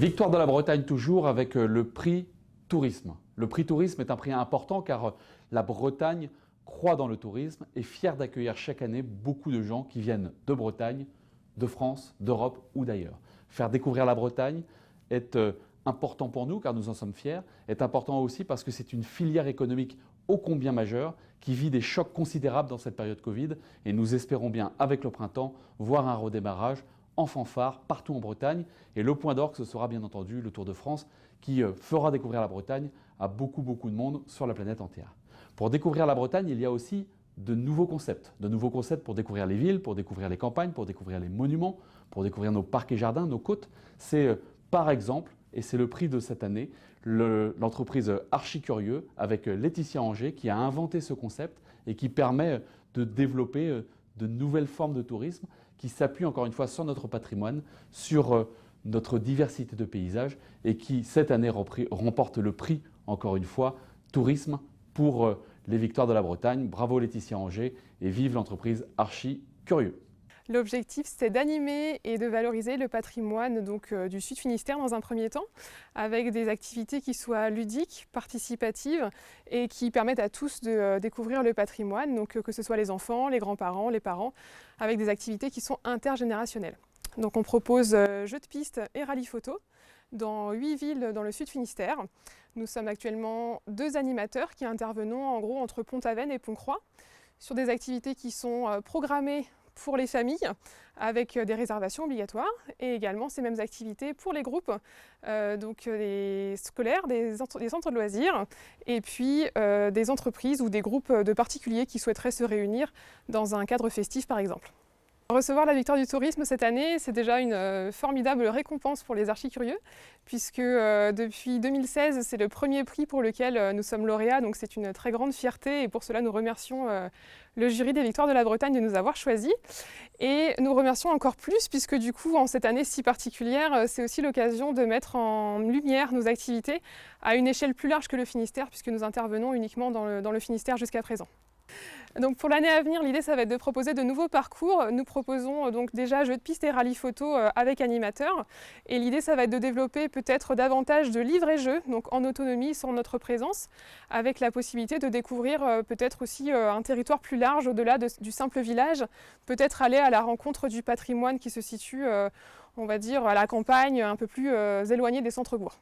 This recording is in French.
Victoire de la Bretagne toujours avec le prix tourisme. Le prix tourisme est un prix important car la Bretagne croît dans le tourisme et est fière d'accueillir chaque année beaucoup de gens qui viennent de Bretagne, de France, d'Europe ou d'ailleurs. Faire découvrir la Bretagne est important pour nous car nous en sommes fiers, est important aussi parce que c'est une filière économique ô combien majeure qui vit des chocs considérables dans cette période Covid et nous espérons bien avec le printemps voir un redémarrage en fanfare partout en Bretagne. Et le point d'orgue, ce sera bien entendu le Tour de France qui fera découvrir la Bretagne à beaucoup de monde sur la planète entière. Pour découvrir la Bretagne, il y a aussi de nouveaux concepts pour découvrir les villes, pour découvrir les campagnes, pour découvrir les monuments, pour découvrir nos parcs et jardins, nos côtes. C'est par exemple, et c'est le prix de cette année, l'entreprise Archicurieux avec Laetitia Angers qui a inventé ce concept et qui permet de développer de nouvelles formes de tourisme qui s'appuient encore une fois sur notre patrimoine, sur notre diversité de paysages et qui cette année remporte le prix, encore une fois, tourisme pour les Victoires de la Bretagne. Bravo Laetitia Angers et vive l'entreprise Archicurieux. L'objectif, c'est d'animer et de valoriser le patrimoine du Sud Finistère dans un premier temps, avec des activités qui soient ludiques, participatives et qui permettent à tous de découvrir le patrimoine, donc que ce soit les enfants, les grands-parents, les parents, avec des activités qui sont intergénérationnelles. Donc on propose jeux de piste et rallye photo dans 8 villes dans le Sud Finistère. Nous sommes actuellement 2 animateurs qui intervenons en gros entre Pont-Aven et Pont-Croix sur des activités qui sont programmées pour les familles avec des réservations obligatoires et également ces mêmes activités pour les groupes, donc des scolaires, des centres de loisirs et puis des entreprises ou des groupes de particuliers qui souhaiteraient se réunir dans un cadre festif par exemple. Recevoir la victoire du tourisme cette année, c'est déjà une formidable récompense pour les Archicurieux, puisque depuis 2016, c'est le premier prix pour lequel nous sommes lauréats, donc c'est une très grande fierté et pour cela nous remercions le jury des Victoires de la Bretagne de nous avoir choisis. Et nous remercions encore plus puisque du coup, en cette année si particulière, c'est aussi l'occasion de mettre en lumière nos activités à une échelle plus large que le Finistère, puisque nous intervenons uniquement dans le Finistère jusqu'à présent. Donc pour l'année à venir, l'idée ça va être de proposer de nouveaux parcours. Nous proposons donc déjà jeux de piste et rallye photo avec animateurs. Et l'idée ça va être de développer peut-être davantage de livres-jeux, donc en autonomie sans notre présence, avec la possibilité de découvrir peut-être aussi un territoire plus large au-delà du simple village, peut-être aller à la rencontre du patrimoine qui se situe, on va dire, à la campagne, un peu plus éloigné des centres-bourgs.